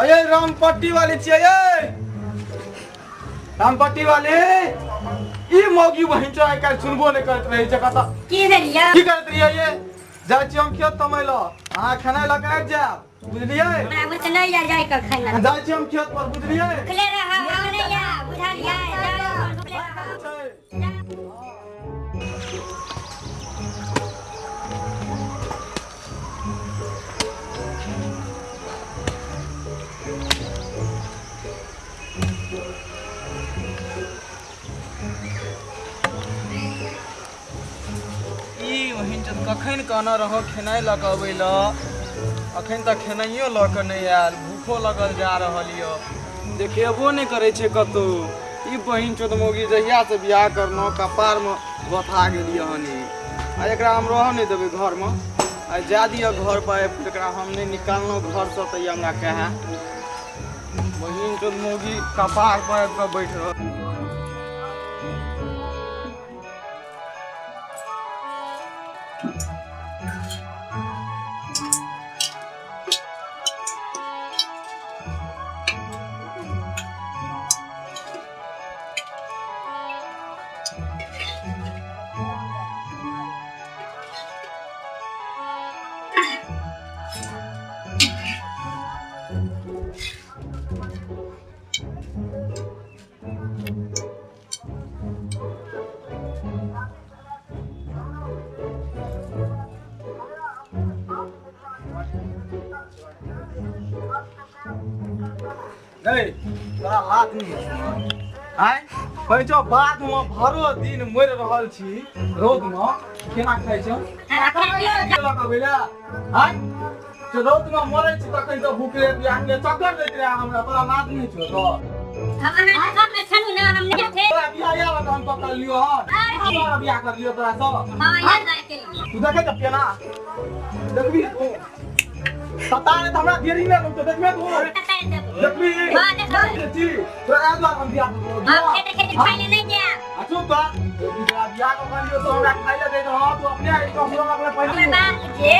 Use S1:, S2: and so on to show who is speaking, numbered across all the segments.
S1: अये रामपट्टी वाली चाहिए रामपट्टी वाले ई मौगी वहीं चढ़ाई कर सुनबो नहीं करत रही जगह ता
S2: की भेलिया
S1: की करत रही ये जा छी हम खेत तमैला हां खाना लगा जा बुझलिए
S2: हमरा बुझ नहीं जा जाय कर खाना
S1: जा छी हम खेत पर बुझलिए
S2: खले रहा हम नहीं या बुझा लिया जाओ खले रहा
S1: वहीं कखन कहना रहो खेनाई लगबै ल अखन तक खेनाइयो ल के नहीं आयल भूखो लगल जा रहल य देखेबो नहीं करे छे कतो ई बहिन चोद मोगी जहिया से बियाह करनो कपार में बथा गेली हनी आ एकरा हम रह नहीं देबे घर में आ जा दिया घर पर एकरा हम नहीं निकालनो घर से त हमरा कहे बहिन चोद मोगी कपार पर बैठ रह नहीं तोरा लात नहीं आय पैचो बाद में भरो दिन मर रहल छी रोद में केना खाइ छ लगबेला आय जो रोद में मरै छी तखन त भूखले बियाह के चक्कर दैत रहे हमरा तोरा लात नहीं छौ तो
S2: हमरा सब में छनु ना हम नहीं थे
S1: तोरा बियाह या हम पकड़ लियो हन हमरा बियाह कर लियो तोरा सब
S2: हां या जाय के
S1: तू देखे त केना देखबी तू पता नहीं हमरा देरी में तो देखबे तू देखबी हां देखबी जी तोरा आदला हम बियाह
S2: हम खेते खेते खाइले नहीं जा
S1: अच्छो तो बियाह को कर लियो तो हमरा खाइले दे दो तू अपने इसको हम लोग अपने पैसे
S2: हमरा बाप जे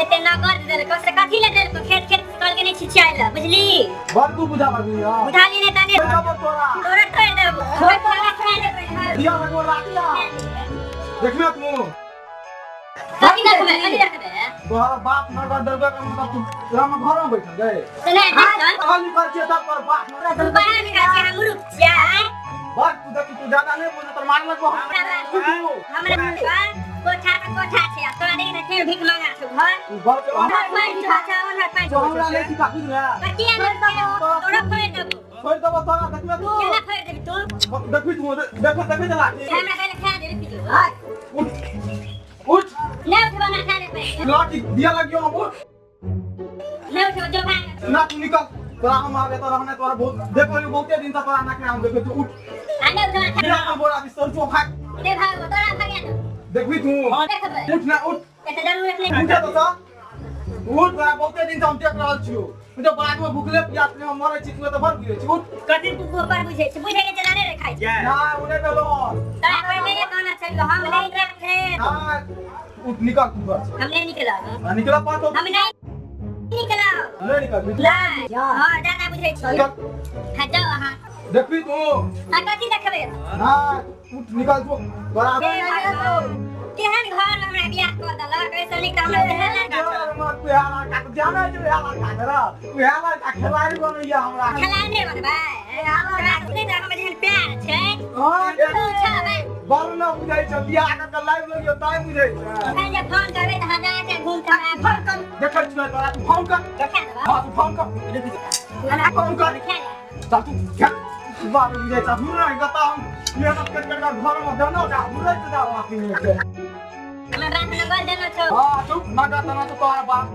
S2: एते नगर दे को से कथि ले दे को खेत खेत कर के नहीं छिछाइला बुझली
S1: बर तू बुझा बाबू हां
S2: बुझा ली ने तने
S1: तोरा
S2: तोरा तोड़ देब छोड़ खाना खा ले
S1: दिया लगो रातिया देखबे तू
S2: कथि रखबे कथि रखबे
S1: तोहरा बाप मरबा दरबे का मतलब तू राम घर में बैठल गए
S2: तने देखन
S1: कहां निकल छै तब पर बाप
S2: तोरा तो बाहर निकाल के हम रुक जा
S1: बस तू देख तू ज्यादा नहीं बोल तर मार लगो
S2: हमरा कोठा पे कोठा छै तोरा नहीं रखे भीख मांगा छ घर
S1: बस
S2: हमरा पाई छाचा ओना पाई
S1: हमरा ले सिखा कुछ ना
S2: कटिया तोरा खोल देब
S1: छोड़ दबो तोरा देखबे तू
S2: केना खोल देब तू
S1: देखबी तू देखो देखबे चला
S2: हमरा पहले खा दे पीजो
S1: उठ
S2: ले उठवा ना खा दे पे
S1: लाठी दिया लगियो हम उठ
S2: ले उठवा जो भाग
S1: ना तू निकल तोरा हम आगे तो रहने तोरा बहुत देखो ली बहुते दिन तक तोरा ना के हम देखे तू उठ
S2: आने उठवा
S1: बिना हम बोला भी सर जो भाग
S2: ले भाग तोरा भाग
S1: देखबी तू
S2: देखबे
S1: उठ ना उठ
S2: एते जरूरत नहीं
S1: उठ तो सा उठ तोरा बहुते दिन से हम देख रहल छियो मुझे बाद में भूखले प्यास में हम मरे छी तू तो भर गिरे छी उठ
S2: कथि तू गोबर बुझे छ बुझे के चला रे खाइ छ
S1: ना उन्हें तो लो
S2: तोरा पहले ये कहना चाहिए हम नहीं रखे
S1: ना उठ निकल तू बस
S2: हम नहीं निकला
S1: निकला पा तो
S2: हम नहीं निकला
S1: नहीं निकल
S2: नहीं हां ज्यादा बुझे छ खा जाओ हां
S1: देखबी तू
S2: आ कथि देखबे
S1: ना उठ निकल तू बड़ा
S2: केहन घर में हमरा बियाह कर देलक ऐसे निक हमरा रहला
S1: तू यार का जाना जो यार का करा तू यार का खिलाड़ी बनैया हमरा
S2: खिलाने बनबा हमरा से त हम जेहन प्यार छै
S1: हां
S2: तू छबे
S1: बरना बुझाई छ बियाह का लाइव लगियो ताई बुझाई छ
S2: मैं जब फोन करबे त हजार के घूम के फोन कर
S1: देखै छ तोरा तू फोन कर
S2: देखा देबा
S1: हां तू फोन कर
S2: हमरा
S1: फोन कर
S2: देखा
S1: जा तू क्या बात बुझाई छ हुन नहीं गता हम मेहनत कर घर में देना जा बुझाई छ जा वाकी में
S2: हमरा बात न कर देना छौ
S1: हां चुप ना गता ना तो तोरा बाप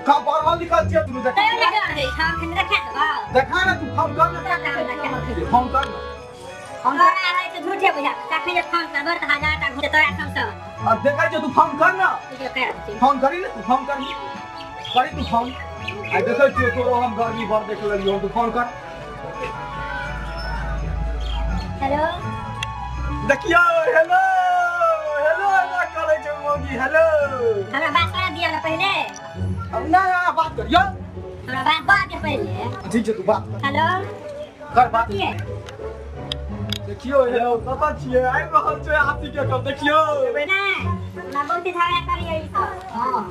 S1: का बरवा निकल छ तू देख
S2: तै देखा दे हम देखा देबा
S1: देखा ना तू फोन कर ना फोन कर
S2: हमरा आइ त झूठे बुझा तखन जे फोन करब त हजार टा घुटे तोरा समझ
S1: अब देखै छ तू फोन कर ना
S2: तुझे कर
S1: फोन करी ना तू फोन करी तू फोन आई देखै छ तोरो हम गर्मी भर देख लेलियो तू फोन कर
S2: हेलो
S1: देखियो हेलो हेलो ना करे छ मोगी हेलो
S2: हमरा बात कर दिया ना पहले
S1: अब ना बात करियो
S2: हमरा बात के पहले
S1: ठीक छै तू बात
S2: हेलो
S1: कर बात
S2: की है
S1: देखियो हे कतऽ छियै आइ रहल छै हाथी के कल देखियो
S2: नहीं ना बहुत झगड़ा करिए ई सब हां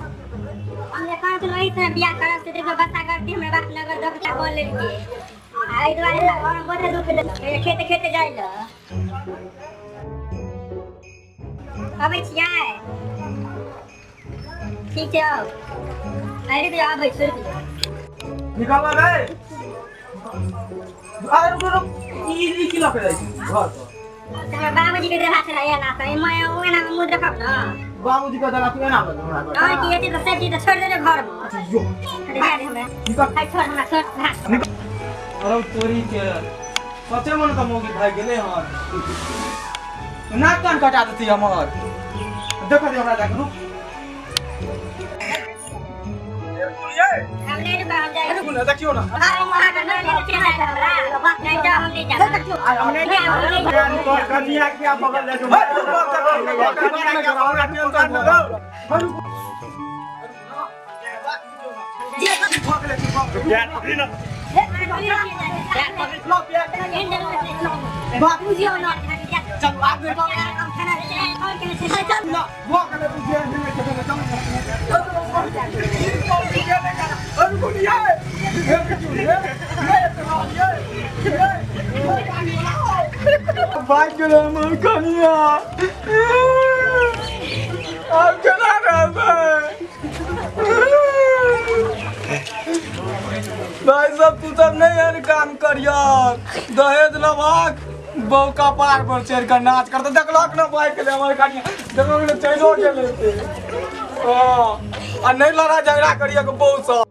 S2: हम जे कहत रही से बियाह करब से देखो बच्चा करती हमरा बात नगर दबटा बोल लेलिए आई दुआरे और बोले दुख ले खेते खेते जाई ल अबै छियै ठीक छै अरे तो आबै छै
S1: निकाल रे आरे रुक ई की लके जाइ छै घर पर
S2: हमरा बाबूजी के देहा छला या ना त मैं ओना मुंह देखब न
S1: बाबूजी के दला तू एना कर हमरा
S2: और की एते तो सब चीज छोड़ दे घर में
S1: यो
S2: अरे जा दे हमरा
S1: निकाल
S2: खाइ छोड़ हमरा छोड़
S1: अरे तोरी के सचे मन का मोगी भाई गेले हन नाक कान कटा देती हमर देखो दे हमरा देख रुक
S2: हम नहीं रुका हम जाए
S1: रुक ना देखियो ना
S2: अरे वहां का नहीं लेके चला हमरा बात नहीं जा हम नहीं जा देखियो
S1: हमने कर कनिया क्या बगल ले कनिया क्या हमरा टेंशन न लो जे भाग ले तू भाग यार अभी ना
S2: बाबूजी और ना
S1: चल आगे
S2: हम खाना और के से चल
S1: ना भाग ले तू जे अरे बुनिया भाग ले मन कनिया अब केना रहबै भाई सब तू सब नहीं है काम करिया दहेज लवाक बहू का पार पर चढ़ कर नाच करते देखलक ना भाई के लिए हमारे कनिया देखो चलो गेले हां आ नहीं लड़ा झगड़ा करिया के बहुत सब